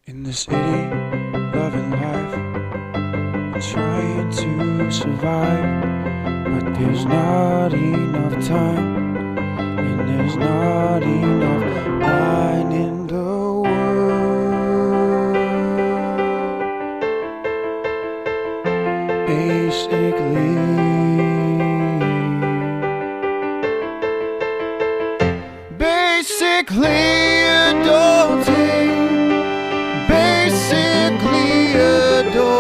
In the city, loving life and trying to survive, but there's not enough time, and there's not enough wine in the world. Basically adulting. Basically adulting.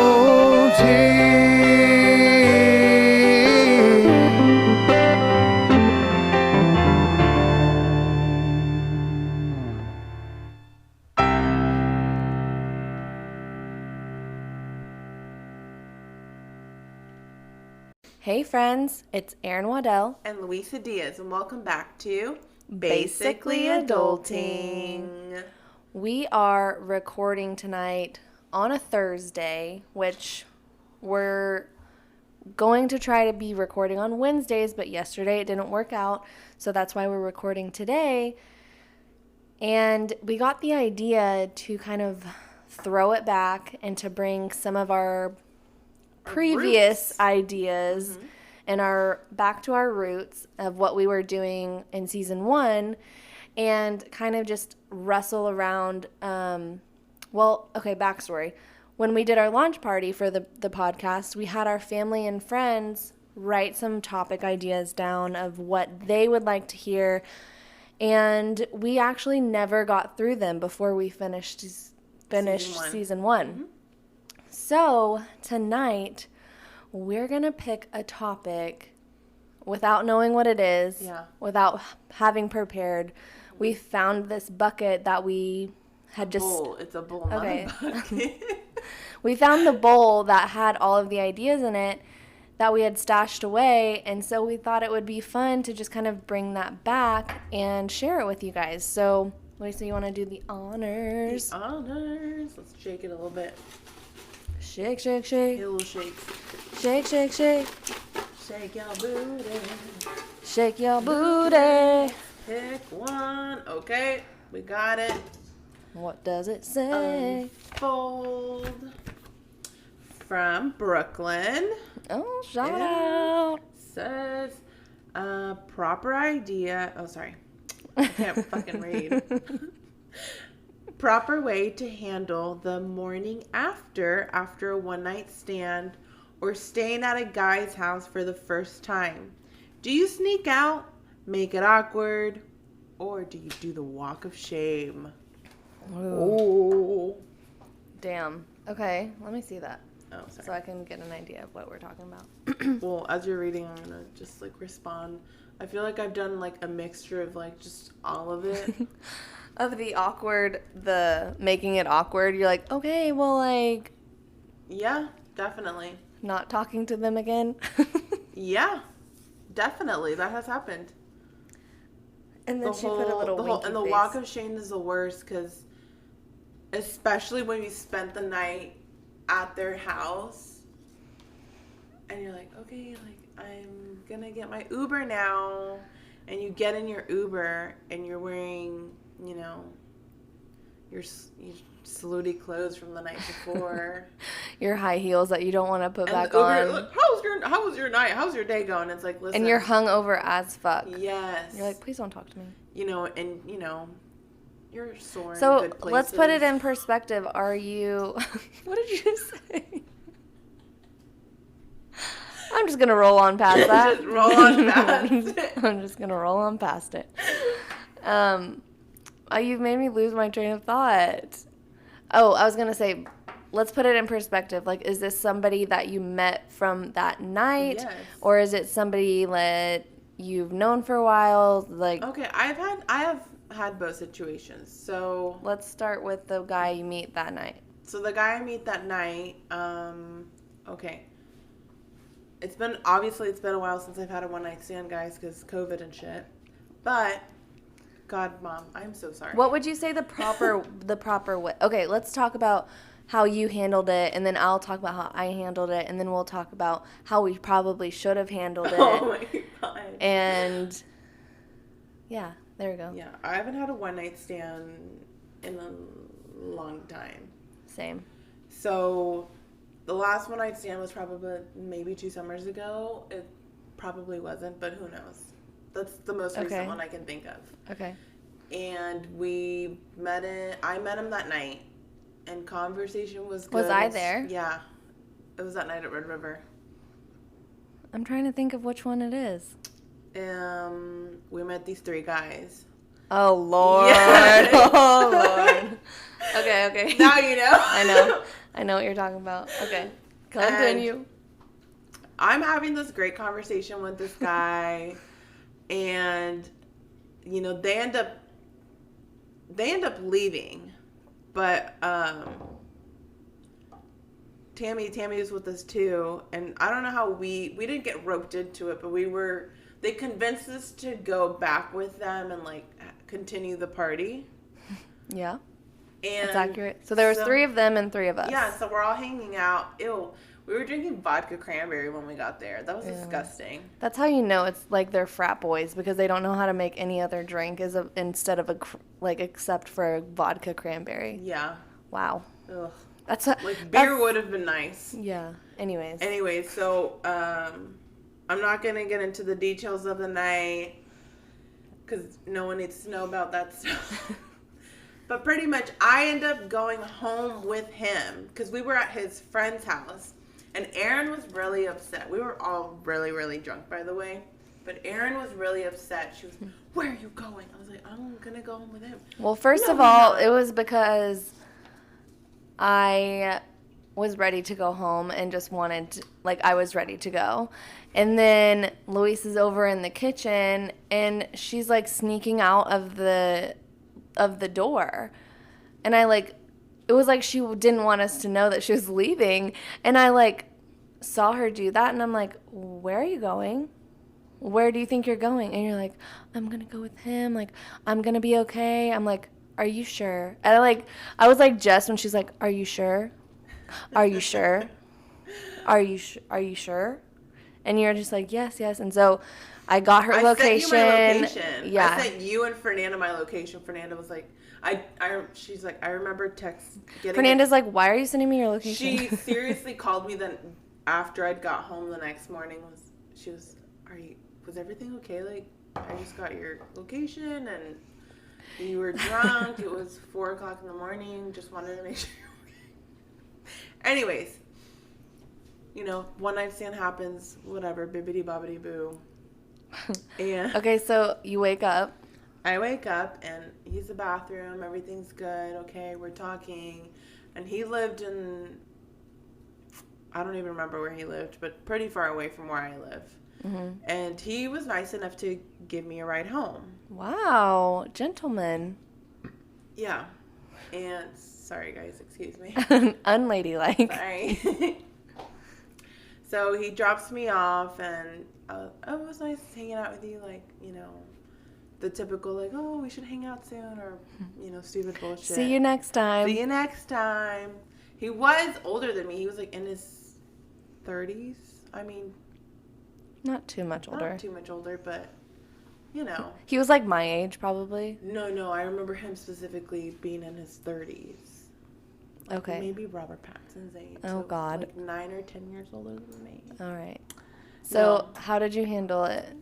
Hey friends, it's Erin Waddell and Luisa Diaz, and welcome back to Basically Adulting. We are recording tonight on a Thursday, which we're going to try to be recording on Wednesdays, but yesterday it didn't work out, so that's why we're recording today. And we got the idea to kind of throw it back and to bring some of our previous roots. ideas and back to our roots of what we were doing in season 1 and kind of just wrestle around. Backstory. When we did our launch party for the podcast, we had our family and friends write some topic ideas down of what they would like to hear, and we actually never got through them before we finished season 1. Mm-hmm. So tonight, we're going to pick a topic without knowing what it is, without having prepared. We found this bucket that we had bowl. It's a bowl, not a bucket. We found the bowl that had all of the ideas in it that we had stashed away, and so we thought it would be fun to just kind of bring that back and share it with you guys. So, Lisa, you want to do the honors? The honors. Let's shake it a little bit. Shake, shake, shake. A little shake. Shake, shake, shake. Shake your booty. Shake your booty. Pick one. Okay, we got it. What does it say? Unfold. From Brooklyn. Oh, shout out. Says, proper idea. Oh, sorry. I can't fucking read. Proper way to handle the morning after a one-night stand or staying at a guy's house for the first time. Do you sneak out, make it awkward, or do you do the walk of shame? Oh. Damn. Okay, let me see that. Oh, sorry. So I can get an idea of what we're talking about. Well, as you're reading, I'm going to just, respond. I feel like I've done, a mixture of, just all of it. Of the awkward, the making it awkward, you're like, okay, well, Yeah, definitely. Not talking to them again. Yeah, definitely. That has happened. And then she put a little winky and the face. walk of shame is the worst because especially when you spent the night at their house and you're like, okay, I'm gonna get my Uber now, and you get in your Uber and you're wearing, your salute clothes from the night before. Your high heels that you don't want to put and back Uber, on. Look, how was your night? How's your day going? It's like, listen. And you're hungover as fuck. Yes. You're like, please don't talk to me. You're sore in good places. So let's put it in perspective. Are you... What did you say? I'm just going to roll on past that. Just roll on past it. I'm just going to roll on past it. You've made me lose my train of thought. Oh, I was going to say, let's put it in perspective. Is this somebody that you met from that night? Yes. Or is it somebody that you've known for a while? Okay, I have had both situations. So let's start with the guy you meet that night. So the guy I meet that night, okay. It's been a while since I've had a one-night stand, guys, because COVID and shit. But, God, Mom, I'm so sorry. What would you say the proper way? Okay, let's talk about how you handled it, and then I'll talk about how I handled it, and then we'll talk about how we probably should have handled it. Oh, my God. And, yeah, there we go. Yeah, I haven't had a one-night stand in a long time. Same. So the last one I'd stand was probably maybe 2 summers ago. It probably wasn't, but who knows? That's the most recent one I can think of. Okay. And I met him that night, and conversation was good. Was I there? Yeah. It was that night at Red River. I'm trying to think of which one it is. We met these 3 guys. Oh, Lord. Yeah. Oh, Lord. Okay. Now you know. I know what you're talking about. Okay. Continue. And I'm having this great conversation with this guy, and, they end up leaving, but Tammy was with us too, and I don't know how we didn't get roped into it, but they convinced us to go back with them and like continue the party. Yeah. And that's accurate. So there was 3 of them and 3 of us. Yeah, so we're all hanging out. Ew. We were drinking vodka cranberry when we got there. That was disgusting. That's how you know it's like they're frat boys, because they don't know how to make any other drink except for vodka cranberry. Yeah. Wow. Ugh. Beer would have been nice. Yeah. Anyways, so I'm not going to get into the details of the night because no one needs to know about that stuff. But pretty much I end up going home with him because we were at his friend's house. And Erin was really upset. We were all really, really drunk, by the way. But Erin was really upset. She was, where are you going? I was like, I'm going to go home with him. Well, first of all, it was because I was ready to go home and just I was ready to go. And then Luis is over in the kitchen, and she's, like, sneaking out of the door. And it was like she didn't want us to know that she was leaving. And I, saw her do that, and I'm like, where are you going? Where do you think you're going? And you're like, I'm going to go with him. Like, I'm going to be okay. I'm like, are you sure? And I was like Jess when she's like, are you sure? Are you sure? Are you sure? And you're just like, yes. And so I got her location. Sent you my location. Yeah. I sent you and Fernanda my location. Fernanda was like, she's like, I remember getting Fernanda's like, why are you sending me your location? She seriously called me then after I'd got home the next morning. Was everything okay? Like, I just got your location and you were drunk. It was 4:00 in the morning. Just wanted to make sure you were okay. Anyways, one night stand happens. Whatever, bibbidi bobbidi boo. And okay, so you wake up. I wake up and he's in the bathroom. Everything's good. Okay, we're talking. And he lived in, I don't even remember where he lived, but pretty far away from where I live. Mm-hmm. And he was nice enough to give me a ride home. Wow, gentleman. Yeah. And sorry, guys, excuse me. Unladylike. Sorry. So he drops me off, and it was nice hanging out with you, the typical, we should hang out soon, or, stupid bullshit. See you next time. See you next time. He was older than me. He was, in his 30s. I mean... Not too much older. Not too much older, but, He was, my age, probably. No. I remember him specifically being in his 30s. Okay. Maybe Robert Pattinson's age. Oh, so God. 9 or 10 years older than me. All right. So, how did you handle it?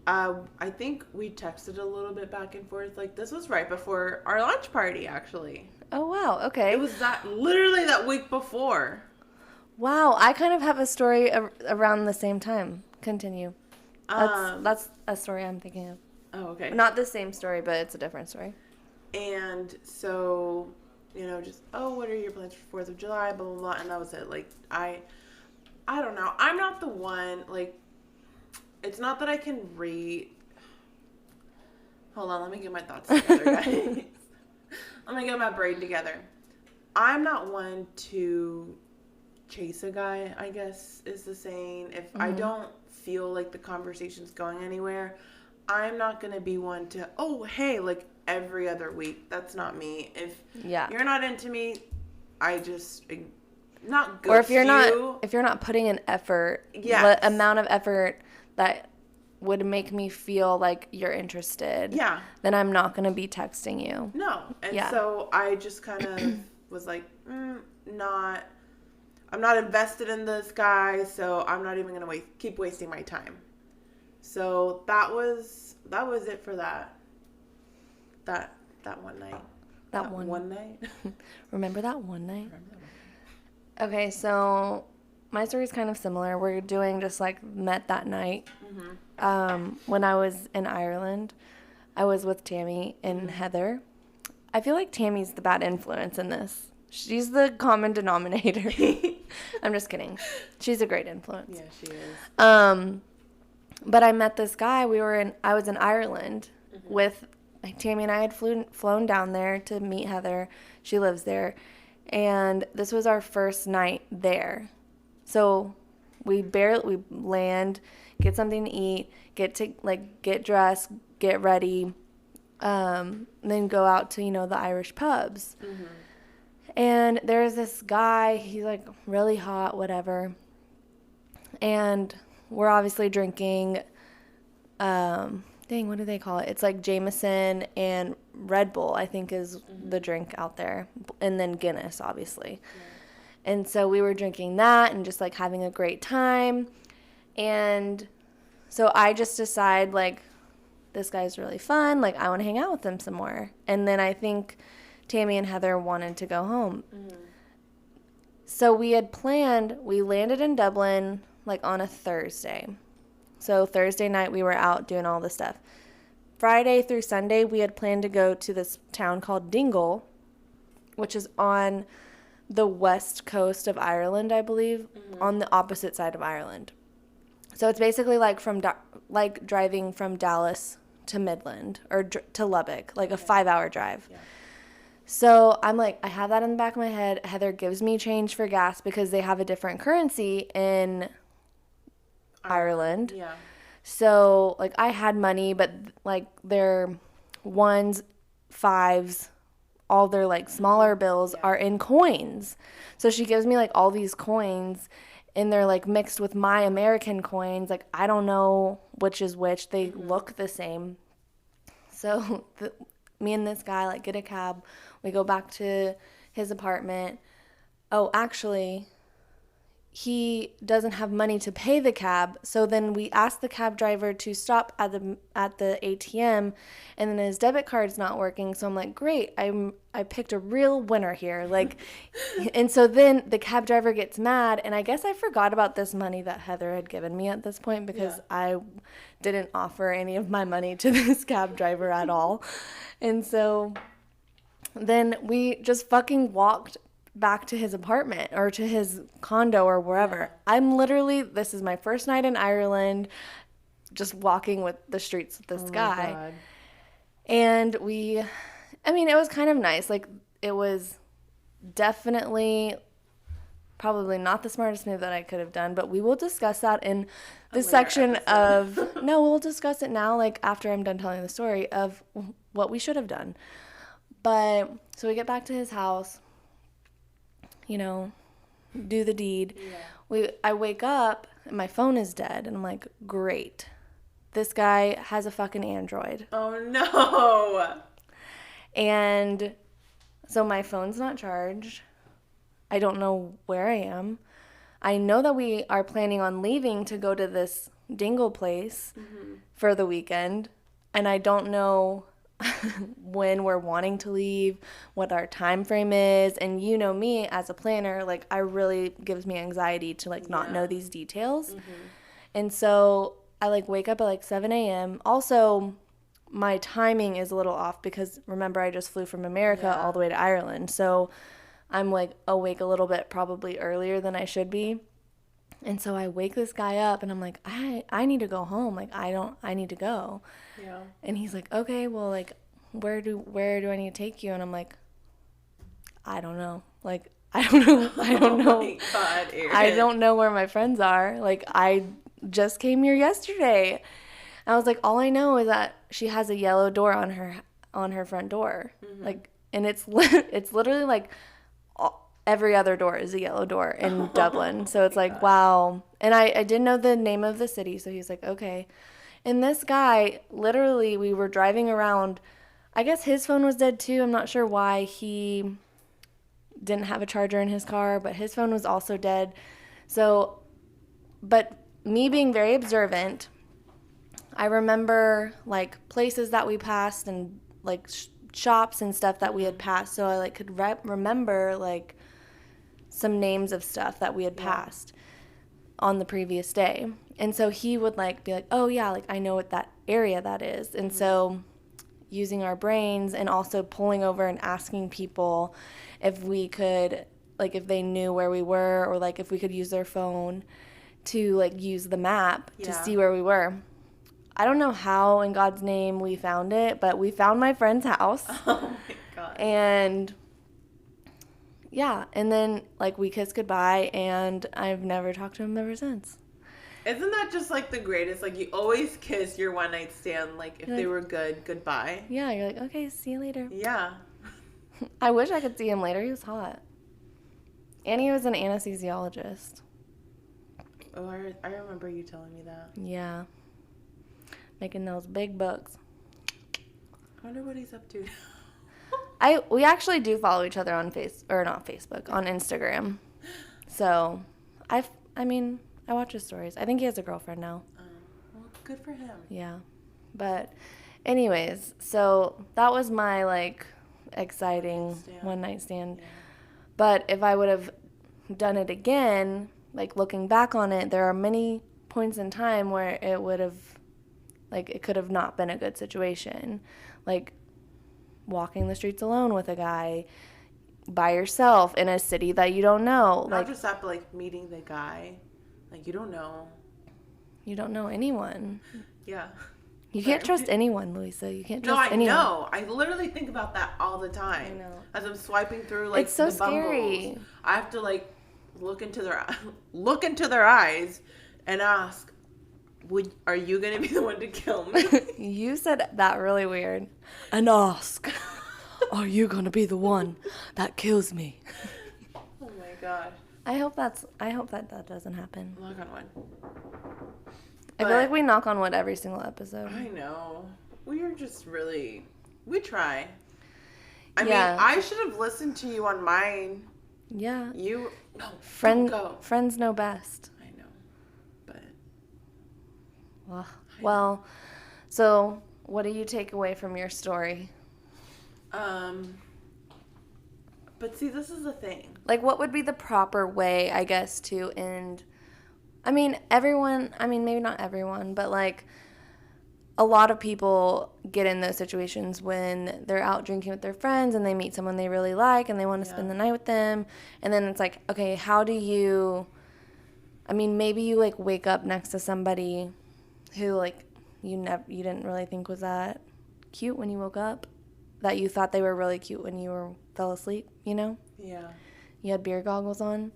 I think we texted a little bit back and forth. This was right before our launch party, actually. Oh, wow. Okay. It was literally that week before. Wow. I kind of have a story around the same time. Continue. That's a story I'm thinking of. Oh, okay. Not the same story, but it's a different story. And so, just, what are your plans for 4th of July, blah, blah, blah. And that was it. I don't know. I'm not the one, it's not that I can read. Hold on, let me get my thoughts together, guys. Let me get my brain together. I'm not one to chase a guy, I guess is the saying. If I don't feel like the conversation's going anywhere, I'm not going to be one to, hey, every other week. That's not me. If you're not into me, I just not ghost you. Or if you're not putting an effort, the amount of effort that would make me feel like you're interested, then I'm not going to be texting you. No. And so I just kind of was like, I'm not invested in this guy, so I'm not even going to keep wasting my time. So that was it for that one night. That one night? Remember that one night? Okay, so my story is kind of similar. We're doing just like met that night. When I was in Ireland, I was with Tammy and Heather. I feel like Tammy's the bad influence in this. She's the common denominator. I'm just kidding. She's a great influence. Yeah, she is. But I met this guy. I was in Ireland with Tammy, and I had flown down there to meet Heather. She lives there. And this was our first night there. So we land, get something to eat, get dressed, get ready, then go out to, the Irish pubs. And there's this guy, he's like really hot, whatever. And we're obviously drinking, what do they call it? It's like Jameson and Red Bull, I think is the drink out there. And then Guinness, obviously. Yeah. And so we were drinking that and just like having a great time. And so I just decide like, this guy's really fun. Like, I want to hang out with him some more. And then I think Tammy and Heather wanted to go home. So we had planned, we landed in Dublin like on a Thursday. So Thursday night we were out doing all this stuff. Friday through Sunday we had planned to go to this town called Dingle, which is on the west coast of Ireland, I believe, on the opposite side of Ireland. So it's basically like driving from Dallas to Midland or to Lubbock, like a 5-hour drive. Yeah. So I'm like, I have that in the back of my head. Heather gives me change for gas because they have a different currency in Ireland. Yeah. So like I had money, but like their 1s, 5s, all their like smaller bills are in coins. So she gives me like all these coins and they're like mixed with my American coins. Like I don't know which is which. They look the same. So me and this guy like get a cab. We go back to his apartment. Oh, actually, he doesn't have money to pay the cab. So then we ask the cab driver to stop at the ATM, and then his debit card's not working. So I'm like, great, I picked a real winner here. Like, and so then the cab driver gets mad, and I guess I forgot about this money that Heather had given me at this point because I didn't offer any of my money to this cab driver at all. And so then we just fucking walked back to his apartment or to his condo or wherever. This is my first night in Ireland, just walking with the streets with this guy. God. And it was kind of nice. Like, it was definitely probably not the smartest move that I could have done, but we will discuss that in this section of, no, we'll discuss it now, like after I'm done telling the story of what we should have done. But so we get back to his house, do the deed. Yeah. I wake up and my phone is dead and I'm like, great. This guy has a fucking Android. Oh no. And so my phone's not charged. I don't know where I am. I know that we are planning on leaving to go to this Dingle place for the weekend. And I don't know when we're wanting to leave, what our time frame is. And you know me as a planner, like I really gives me anxiety to like not know these details. And so I like wake up at like 7 a.m. Also, my timing is a little off because remember I just flew from America all the way to Ireland. So I'm like awake a little bit probably earlier than I should be. And so I wake this guy up and I'm like, I need to go home. Like I need to go. Yeah. And he's like, okay, well, like where do I need to take you? And I'm like, I don't know. Like I don't know. Oh my God, Erin. I don't know where my friends are. Like I just came here yesterday. I was like, all I know is that she has a yellow door on her front door. Like, and it's literally like every other door is a yellow door in Dublin. So it's like, wow. And I didn't know the name of the city. So he's like, okay. And this guy, literally, we were driving around. I guess his phone was dead too. I'm not sure why he didn't have a charger in his car, but his phone was also dead. So, but me being very observant, I remember like places that we passed and like shops and stuff that we had passed. So I like could remember like some names of stuff that we had passed on the previous day. And so he would like be like, oh yeah, like I know what that area that is. And so using our brains and also pulling over and asking people if we could, like if they knew where we were or like if we could use their phone to like use the map to see where we were. I don't know how in God's name we found it, but we found my friend's house. Oh my God. And yeah, and then like we kissed goodbye and I've never talked to him ever since. Isn't that just like the greatest? Like you always kiss your one night stand, like if they were good, goodbye. Yeah, you're like, okay, see you later. Yeah. I wish I could see him later. He was hot. And he was an anesthesiologist. Oh, I remember you telling me that. Yeah. Making those big bucks. I wonder what he's up to. We actually do follow each other on not Facebook, on Instagram. So, I watch his stories. I think he has a girlfriend now. Well, good for him. Yeah. But anyways, so that was my like exciting one night stand. Yeah. But if I would have done it again, like looking back on it, there are many points in time where it would have, like it could have not been a good situation. Like walking the streets alone with a guy by yourself in a city that you don't know. Not just that, but like meeting the guy. Like you don't know. You don't know anyone. Yeah. You can't trust anyone, Louisa. You can't trust anyone. No, I know. I literally think about that all the time. I know. As I'm swiping through like it's so the scary. Bumbles, I have to like look into their eyes and ask, are you going to be the one to kill me? You said that really weird. And ask, are you going to be the one that kills me? Oh my gosh. I hope that doesn't happen. Knock on wood. I feel like we knock on wood every single episode. I know. We are just really, we try. I mean, I should have listened to you on mine. Yeah. No, friends know best. I know. But. Well, so what do you take away from your story? But see, this is the thing. Like, what would be the proper way, I guess, to end? I mean, maybe not everyone, but like a lot of people get in those situations when they're out drinking with their friends and they meet someone they really like and they want to spend the night with them. And then it's like, okay, how do you, maybe you like wake up next to somebody who like you didn't really think was that cute when you woke up, that you thought they were really cute when you fell asleep, you know? Yeah. You had beer goggles on.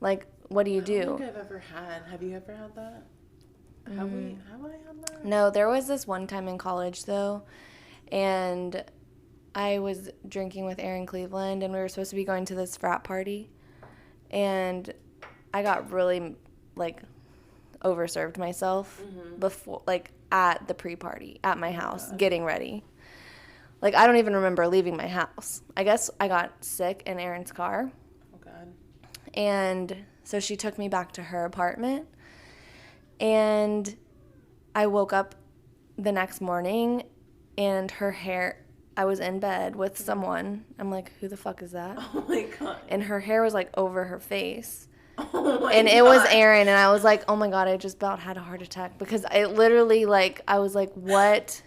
Like, what do you do? I don't think I've ever had. Have you ever had that? Have I had that? No, there was this one time in college, though, and I was drinking with Aaron Cleveland, and we were supposed to be going to this frat party, and I got really, like, overserved myself before, like, at the pre-party at my house, getting ready. Like, I don't even remember leaving my house. I guess I got sick in Aaron's car. Oh, God. And so she took me back to her apartment. And I woke up the next morning, and her hair, I was in bed with someone. I'm like, who the fuck is that? Oh, my God. And her hair was, like, over her face. Oh, my and God. It was Aaron, and I was like, oh, my God, I just about had a heart attack. Because I literally, like, I was like, what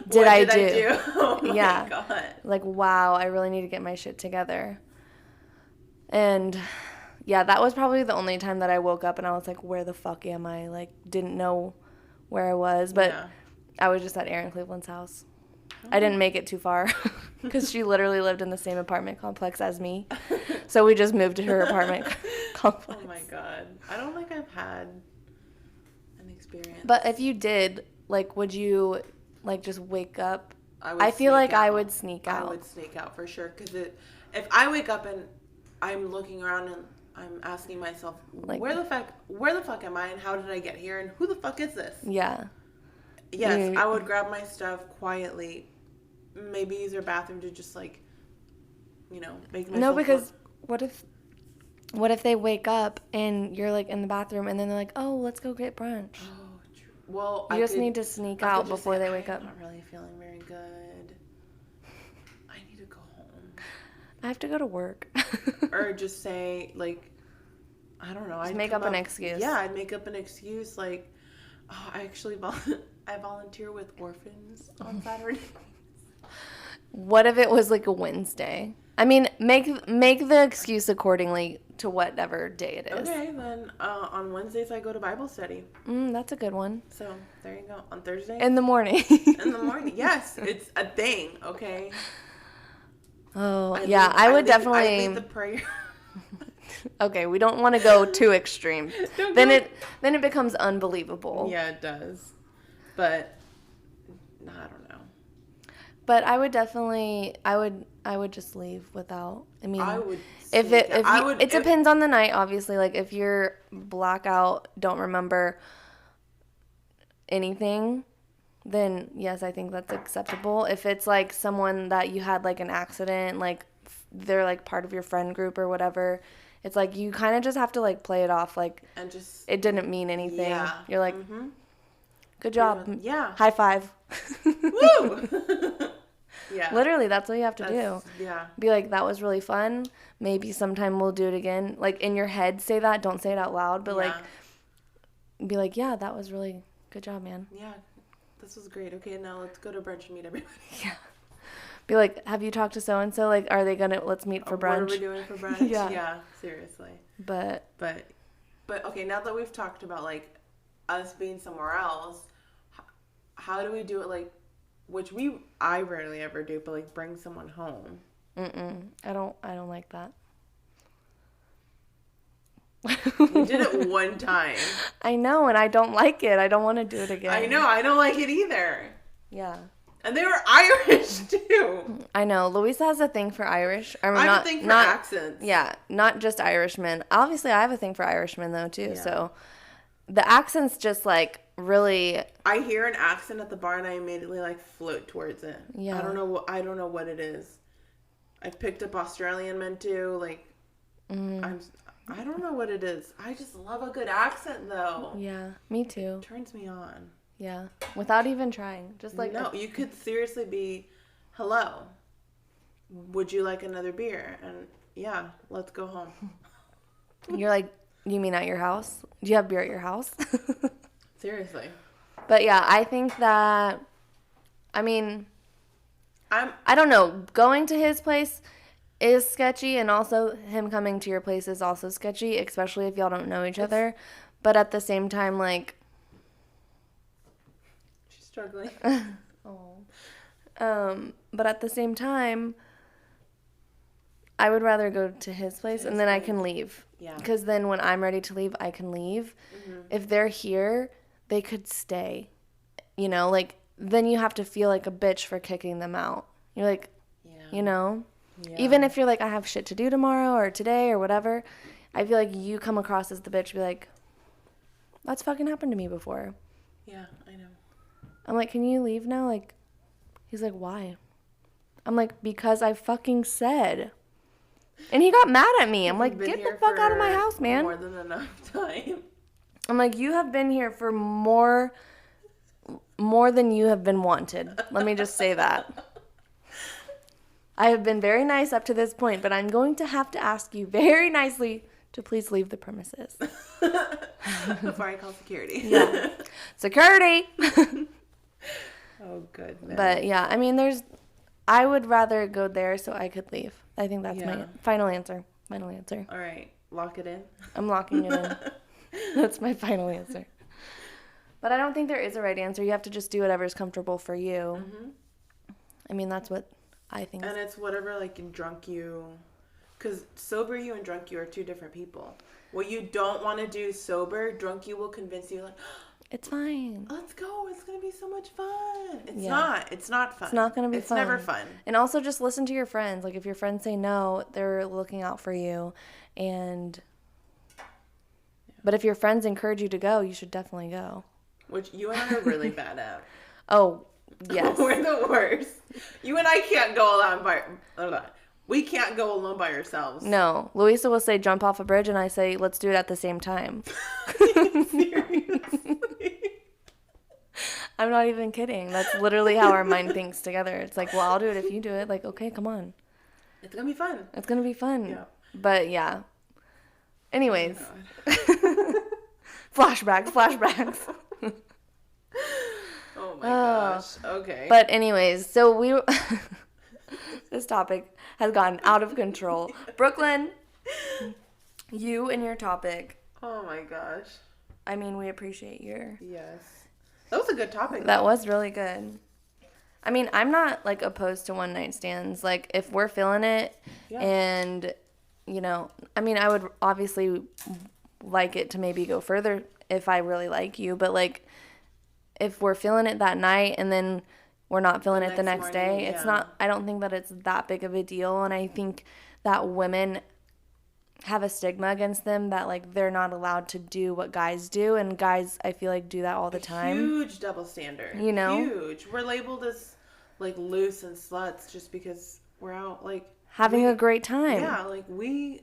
did I do? Oh, my God. Like, wow, I really need to get my shit together. And yeah, that was probably the only time that I woke up and I was like, where the fuck am I? Like, didn't know where I was. But I was just at Aaron Cleveland's house. I didn't make it too far because she literally lived in the same apartment complex as me. So we just moved to her apartment complex. Oh, my God. I don't think I've had an experience. But if you did, like, would you, like, just wake up? I feel like I would sneak out. I would sneak out for sure. Because if I wake up and I'm looking around and I'm asking myself, like, where the fuck am I and how did I get here and who the fuck is this? Yeah. Yes, I would grab my stuff quietly. Maybe use their bathroom to just like, make myself. No, because what if they wake up and you're like in the bathroom and then they're like, oh, let's go get brunch. Oh, true. Well, you just need to sneak out before they wake up. I'm not really feeling very good. I need to go home. I have to go to work. Or just say like, I don't know. Just make up an excuse. Yeah, I'd make up an excuse like, oh, I actually I volunteer with orphans on Saturday. What if it was like a Wednesday? I mean, make the excuse accordingly to whatever day it is. Okay, then on Wednesdays I go to Bible study. That's a good one. So there you go. On Thursday? In the morning. In the morning, yes. It's a thing, okay? Oh, I would definitely... I lead the prayer. Okay, we don't want to go too extreme. Then it becomes unbelievable. Yeah, it does. But, I don't know. But I would definitely... I would just leave without... I mean... I would... It depends on the night, obviously. Like, if you're blackout, don't remember anything, then yes, I think that's acceptable. If it's like someone that you had like an accident, like they're like part of your friend group or whatever, it's like you kind of just have to like play it off like and just it didn't mean anything. Yeah. You're like, good job. Yeah. High five. Woo! Yeah. Literally, that's what you have to do. Yeah. Be like, that was really fun. Maybe sometime we'll do it again. Like, in your head, say that. Don't say it out loud. But, like, be like, yeah, that was really good job, man. Yeah. This was great. Okay, now let's go to brunch and meet everybody. Yeah. Be like, have you talked to so-and-so? Like, are they going to, let's meet for brunch? What are we doing for brunch? Yeah, seriously. But, okay, now that we've talked about, like, us being somewhere else, how do we do it, like, which I rarely ever do, but like bring someone home. I don't like that. You did it one time. I know, and I don't like it. I don't want to do it again. I know, I don't like it either. Yeah. And they were Irish too. I know. Louisa has a thing for Irish. I have a thing for accents. Yeah, not just Irishmen. Obviously, I have a thing for Irishmen though too. Yeah. So the accents just like really. I hear an accent at the bar and I immediately like float towards it. Yeah. I don't know what it is. I've picked up Australian men too. Like, I don't know what it is. I just love a good accent though. Yeah, me too. It turns me on. Yeah, without even trying. Just like no, you could seriously be, hello, would you like another beer? And yeah, let's go home. You're like, you mean at your house? Do you have beer at your house? Seriously. But yeah, I think that, I mean, I don't know. Going to his place is sketchy, and also him coming to your place is also sketchy, especially if y'all don't know each other. But at the same time, like... She's struggling. But at the same time, I would rather go to his place, and then I can leave. Yeah. Because then when I'm ready to leave, I can leave. Mm-hmm. If they're here, they could stay. You know, like, then you have to feel like a bitch for kicking them out. You're like, you know? Yeah. Even if you're like, I have shit to do tomorrow or today or whatever, I feel like you come across as the bitch, be like, that's fucking happened to me before. Yeah, I know. I'm like, can you leave now? Like, he's like, why? I'm like, because I fucking said. And he got mad at me. I'm like, get the fuck out of my house, man. More than enough time. I'm like, you have been here for more than you have been wanted. Let me just say that. I have been very nice up to this point, but I'm going to have to ask you very nicely to please leave the premises. Before I call security. Yeah. Security! Oh, goodness. But yeah, I mean, I would rather go there so I could leave. I think that's my final answer. Final answer. All right. Lock it in. I'm locking it in. That's my final answer. But I don't think there is a right answer. You have to just do whatever's comfortable for you. Mm-hmm. I mean, that's what I think. And it's whatever, like, drunk you... Because sober you and drunk you are two different people. What you don't want to do sober, drunk you will convince you, like... It's fine. Let's go. It's going to be so much fun. It's not. It's not fun. It's not going to be fun. It's never fun. And also just listen to your friends. Like, if your friends say no, they're looking out for you. But if your friends encourage you to go, you should definitely go. Which you and I are really bad at. Oh, yes. We're the worst. You and I can't go alone we can't go alone by ourselves. No. Louisa will say, jump off a bridge, and I say, let's do it at the same time. Seriously. I'm not even kidding. That's literally how our mind thinks together. It's like, well, I'll do it if you do it. Like, okay, come on. It's going to be fun. It's going to be fun. Yeah. But, yeah. Anyways. Oh, Flashbacks. oh my gosh. Okay. But anyways, so this topic has gotten out of control. Brooklyn, you and your topic. Oh my gosh. I mean, we appreciate your... Yes. That was a good topic. That was really good. I mean, I'm not, like, opposed to one night stands. Like, if we're feeling it and, you know, I mean, I would obviously like it to maybe go further if I really like you. But, like, if we're feeling it that night and then we're not feeling it the next day, it's not, I don't think that it's that big of a deal. And I think that women have a stigma against them that, like, they're not allowed to do what guys do. And guys, I feel like, do that all the time. Huge double standard. You know? Huge. We're labeled as, like, loose and sluts just because we're out, like... having a great time. Yeah, like, we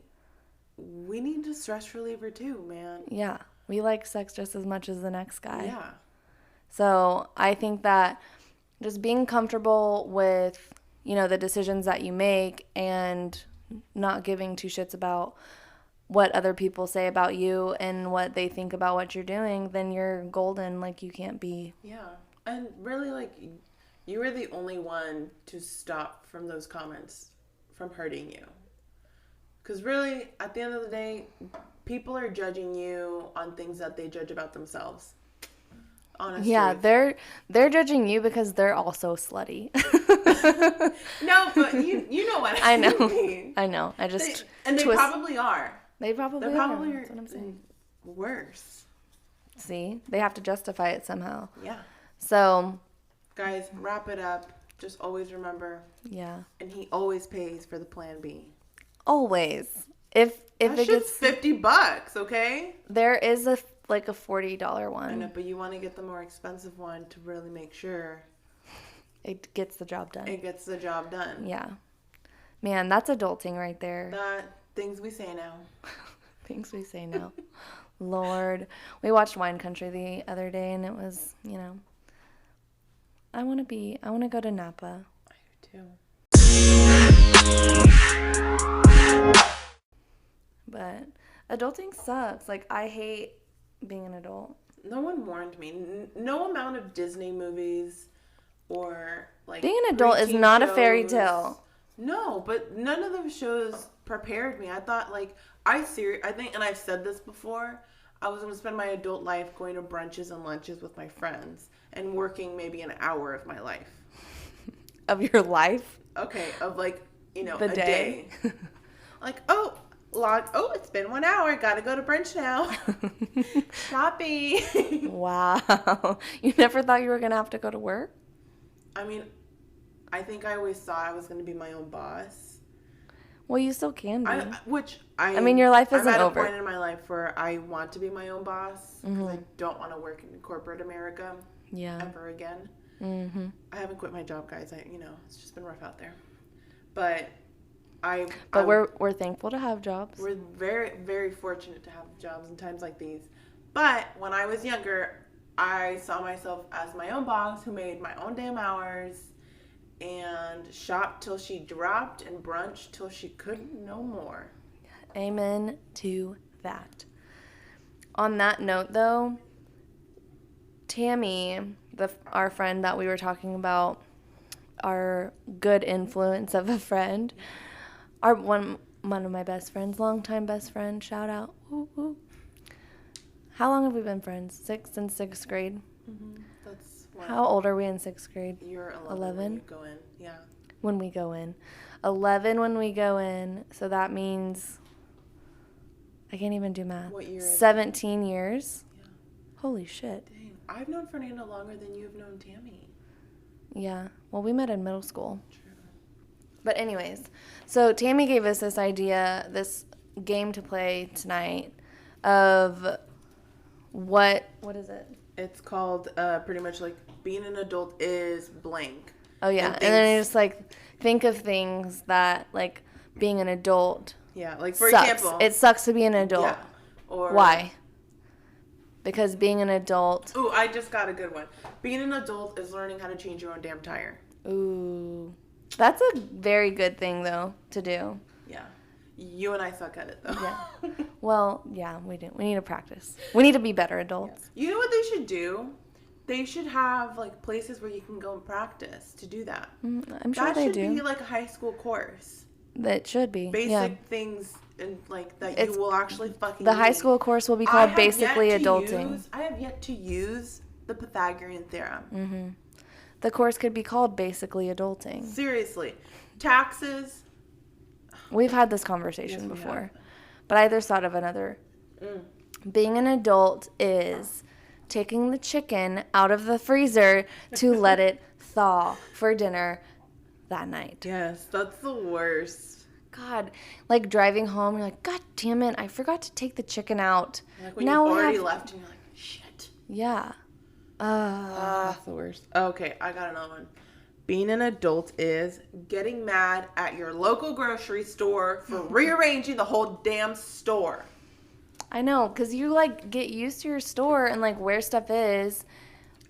need a stress reliever too, man. Yeah. We like sex just as much as the next guy. Yeah. So I think that just being comfortable with, you know, the decisions that you make and not giving two shits about what other people say about you and what they think about what you're doing, then you're golden. Like, you can't be. Yeah. And really, like, you were the only one to stop from those comments from hurting you. Because really, at the end of the day, people are judging you on things that they judge about themselves. Honest Yeah, truth. they're judging you because they're also slutty. No, but you know what I know. mean. I know. I just They probably are. They probably They probably are. are. That's what I'm saying. Worse. See, they have to justify it somehow. Yeah. So, Guys, wrap it up. Just always remember. yeah. And he always pays for the plan B. Always. If That it shit's gets $50, okay? there is a $40 one. I know, but you want to get the more expensive one to really make sure It gets the job done. it gets the job done. Yeah. Man, that's adulting right there. Things we say now. Things we say now. Lord. We watched Wine Country the other day, and it was, you know, I want to go to Napa. I do too. But adulting sucks. Like, I hate being an adult. No one warned me. No amount of Disney movies or, like, Being an adult is preteen not a fairy shows. tale. No, but none of those shows prepared me. I thought, like, I think, and I've said this before, I was going to spend my adult life going to brunches and lunches with my friends and working maybe an hour of my life. Of your life? Okay, of, like, you know, The a day. day. Like, it's been 1 hour. Gotta go to brunch now. Shopping. Wow. You never thought you were going to have to go to work? I mean, I think I always thought I was going to be my own boss. Well, you still can be. I mean, your life isn't I'm at over. a point in my life where I want to be my own boss because I don't want to work in corporate America ever again. Mm-hmm. I haven't quit my job, guys. It's just been rough out there. But we're thankful to have jobs. We're very, very fortunate to have jobs in times like these. But when I was younger, I saw myself as my own boss who made my own damn hours and shopped till she dropped and brunched till she couldn't no more. Amen to that. On that note, though, Tammy, our friend that we were talking about, our good influence of a friend, our one of my best friends, longtime best friend, shout out. Woo, woo. How long have we been friends? Since sixth grade. Mm-hmm. That's what. How old are we in sixth grade? You're 11. When you go in, yeah. When we go in, 11 when we go in. So that means I can't even do math. What year? 17 years. Yeah. Holy shit. Dang, I've known Fernanda longer than you've known Tammy. Yeah. Well, we met in middle school. True. But anyways, so Tammy gave us this idea, this game to play tonight of what is it? It's called pretty much like being an adult is blank. Oh, yeah. And then I just, like, think of things that, like, being an adult Yeah, like, for sucks. example. It sucks to be an adult. Yeah. Or why? Because being an adult... Ooh, I just got a good one. Being an adult is learning how to change your own damn tire. Ooh. That's a very good thing, though, to do. Yeah. You and I suck at it, though. Yeah. Well, yeah, we do. We need to practice. We need to be better adults. Yeah. You know what they should do? They should have, like, places where you can go and practice to do that. I'm sure they do. That should be, like, a high school course. That should be. Basic things, and like, that you will actually fucking The need. high school course will be called Basically Adulting. I have yet to use the Pythagorean theorem. Mm-hmm. The course could be called Basically Adulting. Seriously. Taxes. We've had this conversation before. But I just thought of another. Being an adult is taking the chicken out of the freezer to let it thaw for dinner that night. Yes, that's the worst. God, like driving home, you're like, God damn it, I forgot to take the chicken out. Like when you've already left and you're like, shit. Yeah. That's the worst. Okay, I got another one. Being an adult is getting mad at your local grocery store for rearranging the whole damn store. I know, because you, like, get used to your store and, like, where stuff is.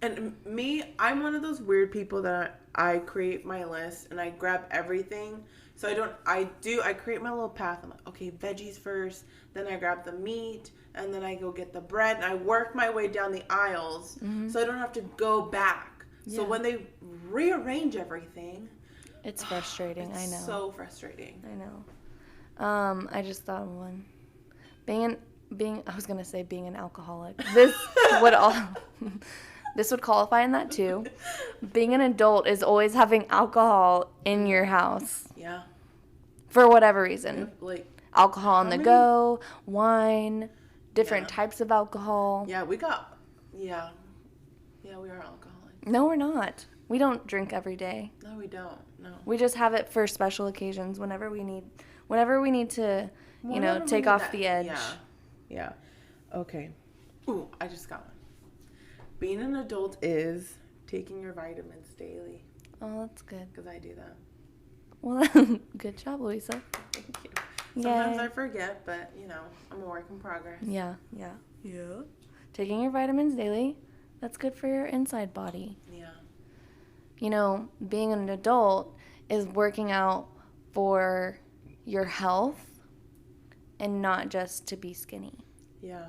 And me, I'm one of those weird people that I create my list and I grab everything. So I create my little path. I'm like, okay, veggies first, then I grab the meat, and then I go get the bread, and I work my way down the aisles so I don't have to go back. Yeah. So when they rearrange everything, it's frustrating. I know. So frustrating. I know. I just thought of one. I was gonna say being an alcoholic. This would qualify in that too. Being an adult is always having alcohol in your house. Yeah. For whatever reason. Yeah, like alcohol on the go, wine, different types of alcohol. Yeah, we are alcoholics. No, we're not. We don't drink every day. No, we don't. No. We just have it for special occasions whenever we need to, take off the edge. Yeah. Yeah. Okay. Ooh, I just got one. Being an adult is taking your vitamins daily. Oh, that's good. Because I do that. Well, good job, Louisa. Thank you. Sometimes I forget, but, I'm a work in progress. Yeah. Taking your vitamins daily, that's good for your inside body. Yeah. Being an adult is working out for your health and not just to be skinny. Yeah.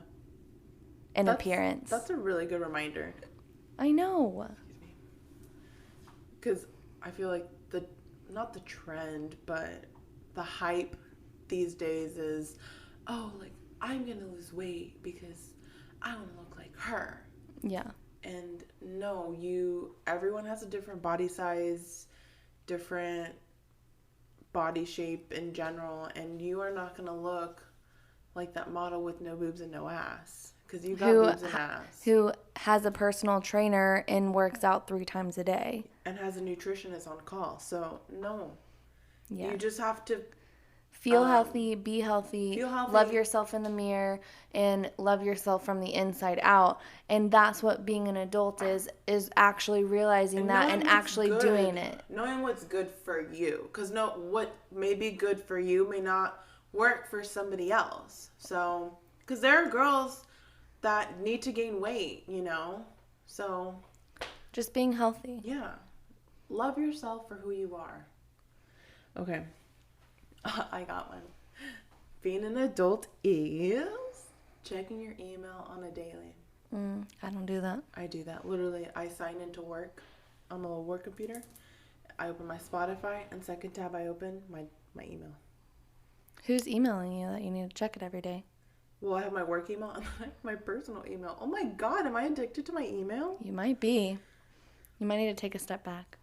And appearance. That's a really good reminder. I know. Excuse me. Because I feel like not the trend, but the hype these days is, I'm going to lose weight because I want to look like her. Yeah. And no, everyone has a different body size, different body shape in general, and you are not going to look like that model with no boobs and no ass. Because you got boobs and ass. Who has a personal trainer and works out 3 times a day. And has a nutritionist on call. So, no. Yeah. You just have to... Feel healthy, be healthy, love yourself in the mirror, and love yourself from the inside out. And that's what being an adult is actually realizing that and actually doing it. Knowing what's good for you. Because what may be good for you may not work for somebody else. So, because there are girls that need to gain weight, So. Just being healthy. Yeah. Love yourself for who you are. Okay. I got one. Being an adult is checking your email on a daily. I don't do that. I do that. Literally, I sign into work on my little work computer. I open my Spotify, and second tab I open my email. Who's emailing you that you need to check it every day? Well, I have my work email and my personal email. Oh my God, am I addicted to my email? You might be. You might need to take a step back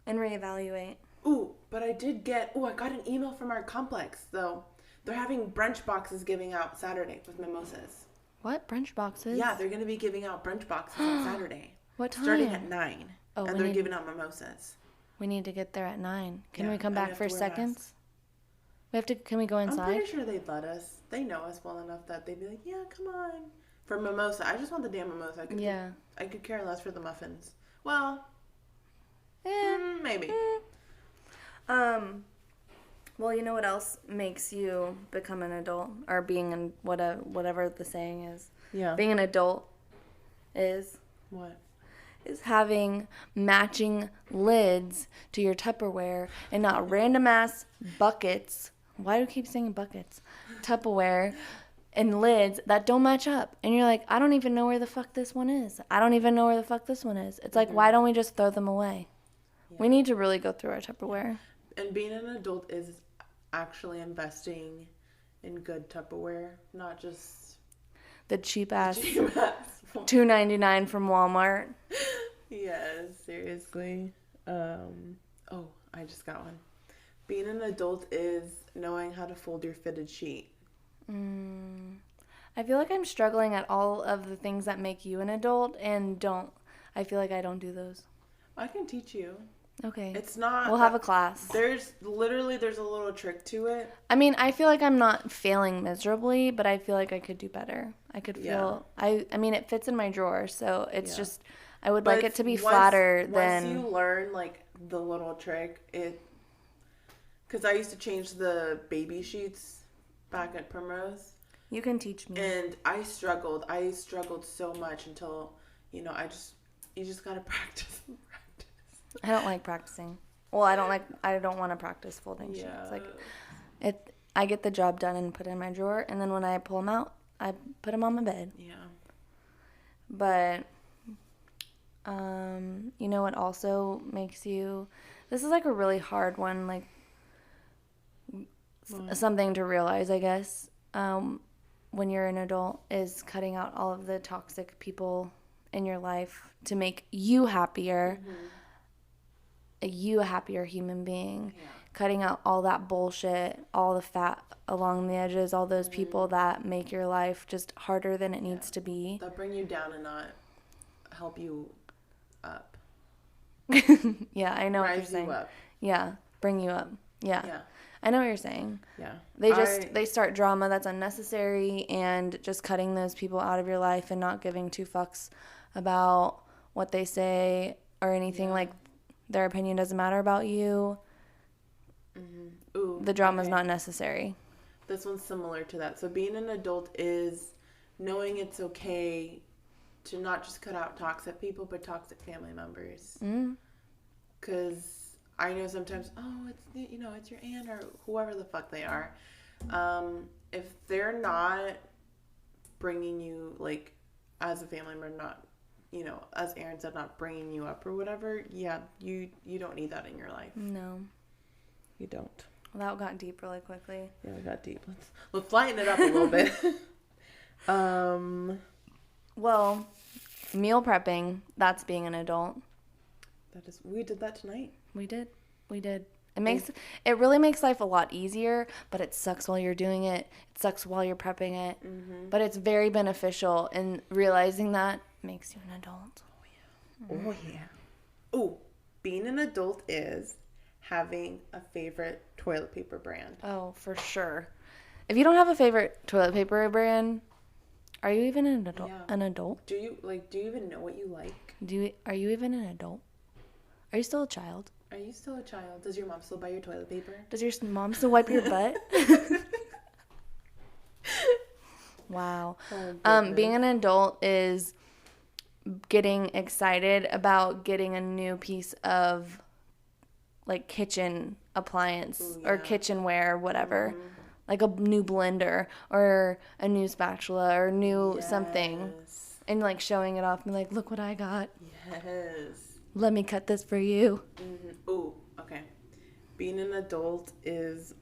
and reevaluate. Ooh, but I got an email from our complex, though. They're having brunch boxes giving out Saturday with mimosas. What? Brunch boxes? Yeah, they're going to be giving out brunch boxes on Saturday. What time? Starting at 9. Oh, and they're giving out mimosas. We need to get there at 9. Can we come back for seconds? Can we go inside? I'm pretty sure they'd let us. They know us well enough that they'd be like, yeah, come on. For mimosa, I just want the damn mimosa. I could care less for the muffins. Well, maybe. Well, you know what else makes you become an adult, or being in whatever the saying is. Yeah. Being an adult is What? Is having matching lids to your Tupperware and not random ass buckets. Why do I keep saying buckets? Tupperware and lids that don't match up. And you're like, I don't even know where the fuck this one is. I don't even know where the fuck this one is. It's like, why don't we just throw them away? Yeah. We need to really go through our Tupperware. And being an adult is actually investing in good Tupperware, not just the cheap ass $2.99 from Walmart. Yes, seriously. Oh, I just got one. Being an adult is knowing how to fold your fitted sheet. I feel like I'm struggling at all of the things that make you an adult, and I feel like I don't do those. I can teach you. Okay. It's not. We'll have a class. There's a little trick to it. I mean, I feel like I'm not failing miserably, but I feel like I could do better. I could feel. Yeah. I mean, it fits in my drawer, so it's just. I would like it to be flatter than. Once you learn like the little trick, because I used to change the baby sheets back at Primrose. You can teach me. And I struggled. I struggled so much until you just gotta practice. I don't like practicing. Well, I don't want to practice folding sheets. Like, I get the job done and put it in my drawer, and then when I pull them out, I put them on my bed. Yeah. But, you know what also makes you, this is like a really hard one, like, something to realize, I guess, when you're an adult, is cutting out all of the toxic people in your life to make you happier. Mm-hmm. You a happier human being, cutting out all that bullshit, all the fat along the edges, all those people that make your life just harder than it needs to be. That bring you down and not help you up. Yeah, I know what you're saying. Rise you up. Yeah, bring you up. Yeah. I know what you're saying. Yeah. They start drama that's unnecessary, and just cutting those people out of your life and not giving two fucks about what they say or anything like their opinion doesn't matter about you. Mm-hmm. Ooh, the drama's not necessary. This one's similar to that. So being an adult is knowing it's okay to not just cut out toxic people, but toxic family members. Because I know sometimes, it's your aunt or whoever the fuck they are. If they're not bringing you, like, as a family member, not, as Aaron said, not bringing you up or whatever, you don't need that in your life. No. You don't. Well, that got deep really quickly. Yeah, we got deep. Let's lighten it up a little bit. Well, meal prepping, that's being an adult. We did that tonight. We did. It really makes life a lot easier, but it sucks while you're doing it. It sucks while you're prepping it. Mm-hmm. But it's very beneficial, and realizing that makes you an adult. Oh yeah. Oh, being an adult is having a favorite toilet paper brand. Oh, for sure. If you don't have a favorite toilet paper brand, are you even an adult? Yeah. An adult? Do you even know what you like? Are you even an adult? Are you still a child? Are you still a child? Does your mom still buy your toilet paper? Does your mom still wipe your butt? Wow. Oh, being an adult is getting excited about getting a new piece of, like, kitchen appliance or kitchenware, whatever. Mm-hmm. Like a new blender or a new spatula or new something. And, like, showing it off and be like, look what I got. Yes. Let me cut this for you. Mm-hmm. Ooh, okay. Being an adult is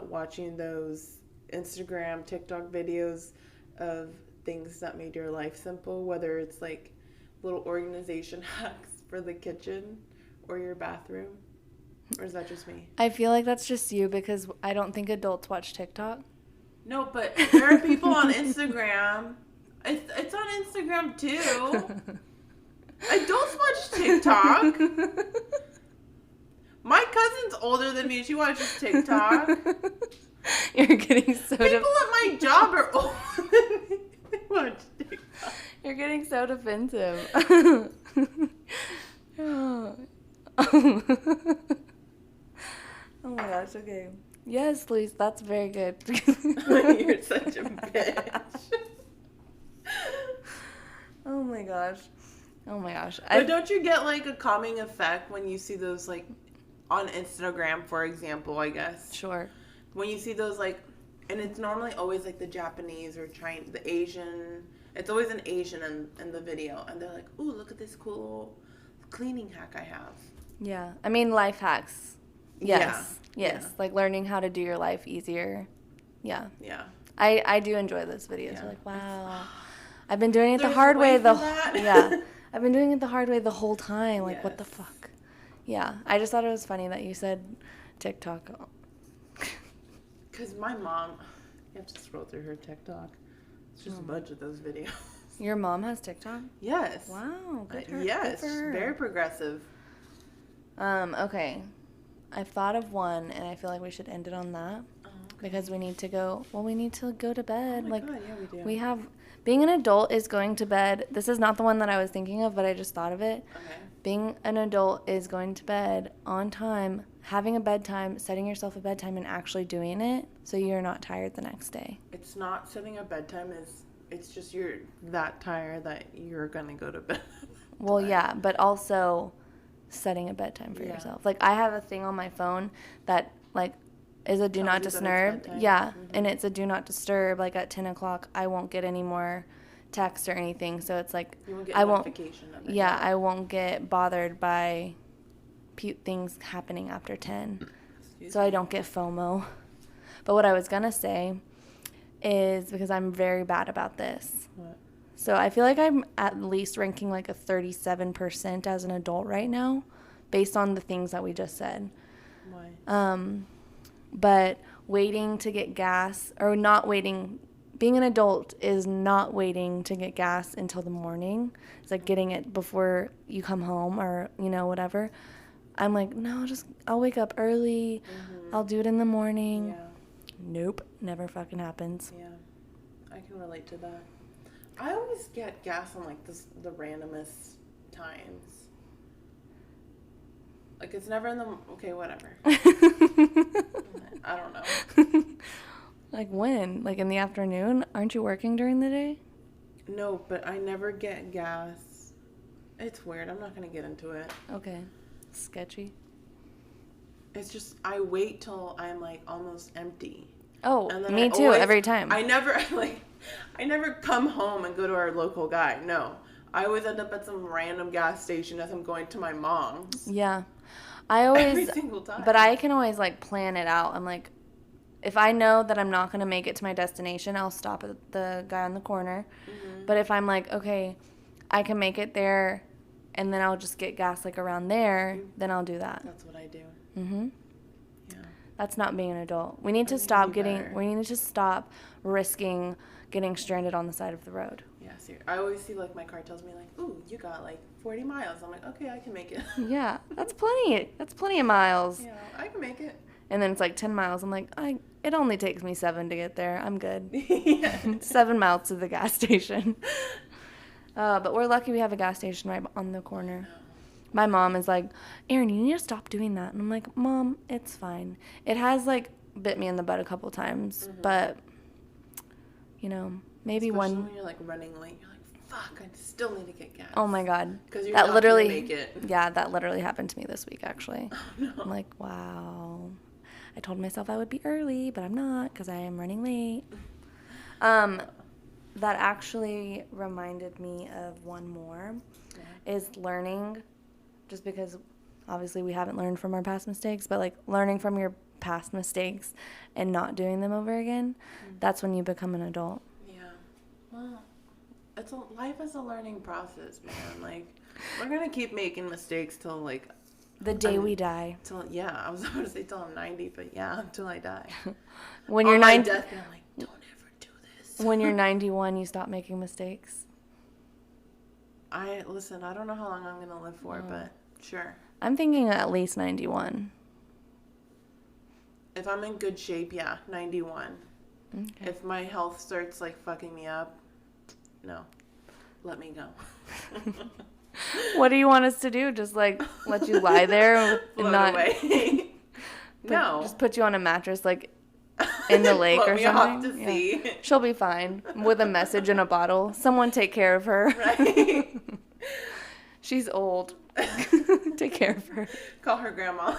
watching those Instagram, TikTok videos of things that made your life simple, whether it's like little organization hacks for the kitchen or your bathroom. Or is that just me? I feel like that's just you, because I don't think adults watch TikTok. No, but there are people on Instagram. It's on Instagram too. Adults watch TikTok. My cousin's older than me. She watches TikTok. You're getting so... People at my job are older than me. They watch TikTok. so defensive. Oh my gosh, okay. Yes, Luis, that's very good. You're such a bitch. Oh my gosh. Oh my gosh. But don't you get like a calming effect when you see those like on Instagram, for example, I guess? Sure. When you see those like, and it's normally always like the Japanese or Chinese, the Asian. It's always an Asian in the video, and they're like, "Ooh, look at this cool cleaning hack I have." Yeah. I mean, life hacks. Yes. Yeah. Yes. Like learning how to do your life easier. Yeah. Yeah. I do enjoy those videos. Yeah. You're like, wow. I've been doing it the There's hard a way way the for that? yeah. I've been doing it the hard way the whole time. Like, what the Yes. fuck? Yeah. I just thought it was funny that you said TikTok. Because my mom, you have to scroll through her TikTok. It's just a bunch of those videos. Your mom has TikTok? Yes. Wow. Good Yes. good for her. Very progressive. Okay. I've thought of one, and I feel like we should end it on that. Oh, okay. Because we need to go to bed. Oh my God, yeah, we do. We have, being an adult is going to bed. This is not the one that I was thinking of, but I just thought of it. Okay. Being an adult is going to bed on time, having a bedtime, setting yourself a bedtime, and actually doing it so you're not tired the next day. It's not setting a bedtime. It's just you're that tired that you're going to go to bed. Well, yeah, but also setting a bedtime for Yeah. yourself. Like, I have a thing on my phone that, like, is a do Tells not you that it's disturb. bedtime. Yeah, Mhm. and it's a do not disturb. Like, at 10 o'clock, I won't get any more text or anything. So it's like, You won't get I won't, notification of it. yeah, I won't get bothered by things happening after 10. Excuse So I don't get FOMO. But what I was going to say is, because I'm very bad about this. What? So I feel like I'm at least ranking like a 37% as an adult right now, based on the things that we just said. Why? But waiting to get gas, or not waiting, being an adult is not waiting to get gas until the morning. It's like getting it before you come home or, whatever. I'm like, no, I'll wake up early. Mm-hmm. I'll do it in the morning. Yeah. Nope, never fucking happens. Yeah. I can relate to that. I always get gas on like the randomest times. Like it's never in the okay, whatever. I don't know. Like when? Like in the afternoon? Aren't you working during the day? No, but I never get gas. It's weird. I'm not gonna get into it. Okay. Sketchy. It's just I wait till I'm like almost empty. Oh, And then me I too, always- every time. I never come home and go to our local guy. No. I always end up at some random gas station as I'm going to my mom's. Yeah. I always, Every single time. but I can always like plan it out. I'm like, if I know that I'm not going to make it to my destination, I'll stop at the guy on the corner. Mm-hmm. But if I'm like, okay, I can make it there and then I'll just get gas like around there, then I'll do that. That's what I do. Mhm. Yeah. That's not being an adult. We need to need to stop be better. we need to stop risking getting stranded on the side of the road. Yeah, see, I always see like my car tells me like, "Ooh, you got like 40 miles." I'm like, "Okay, I can make it." Yeah, that's plenty. That's plenty of miles. Yeah, I can make it. And then it's like 10 miles. I'm like, it only takes me 7 to get there. I'm good. Yeah. 7 miles to the gas station. But we're lucky we have a gas station right on the corner. My mom is like, Erin, you need to stop doing that. And I'm like, Mom, it's fine. It has like bit me in the butt a couple times, but maybe Especially one. when you're like running late, you're like, "Fuck, I still need to get gas." Oh my God. Because you're That not literally, gonna make it. yeah, that literally happened to me this week actually. Oh, no. I'm like, wow. I told myself I would be early, but I'm not because I am running late. That actually reminded me of one more, is learning, just because obviously we haven't learned from our past mistakes, but like learning from your past mistakes and not doing them over again, that's when you become an adult. Yeah. Well, life is a learning process, man. Like, we're gonna keep making mistakes till like The day we die. I was about to say till I'm 90, but yeah, until I die. When On you're my 90, deathbed, I'm like, don't ever do this. when you're 91, you stop making mistakes. I don't know how long I'm gonna live for, but sure. I'm thinking at least 91. If I'm in good shape, yeah, 91. Okay. If my health starts like fucking me up, no. let me go. What do you want us to do? Just like let you lie there and Float not away. No. Just put you on a mattress like in the lake Float or me something. off to sea. She'll be fine with a message in a bottle. Someone take care of her. Right. She's old. Take care of her. Call her grandma.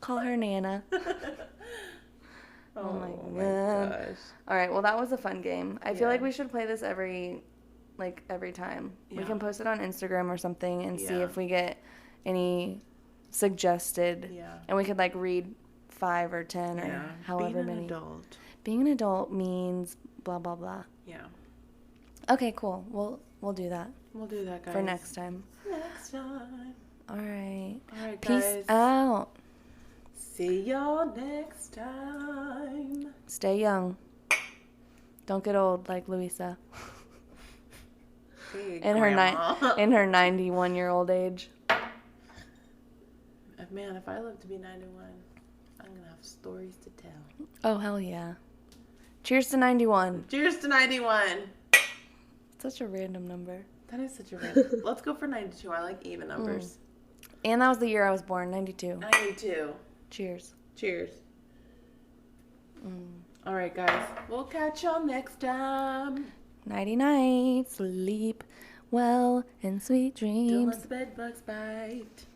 Call her Nana. Oh my God. gosh. All right, well that was a fun game. I feel Yeah. like we should play this every time. We Yeah. can post it on Instagram or something and see Yeah. if we get any suggested. Yeah. And we could like read 5 or 10 or Yeah. however Being many. an adult. Being an adult means blah blah blah. Yeah. Okay, cool. We'll do that We'll do that, guys. for next time. Next time. All right. All right, Peace guys. out. See y'all next time. Stay young. Don't get old like Louisa Hey, in Grandma. her 91-year-old age. Man, if I live to be 91, I'm gonna have stories to tell. Oh hell yeah. Cheers to 91. Cheers to 91. Such a random number. That is such a random. Let's go for 92. I like even numbers. And that was the year I was born, 92. 92. Cheers. Cheers. All right, guys. We'll catch y'all next time. Nighty night. Sleep well and sweet Don't dreams. let the bed bugs bite.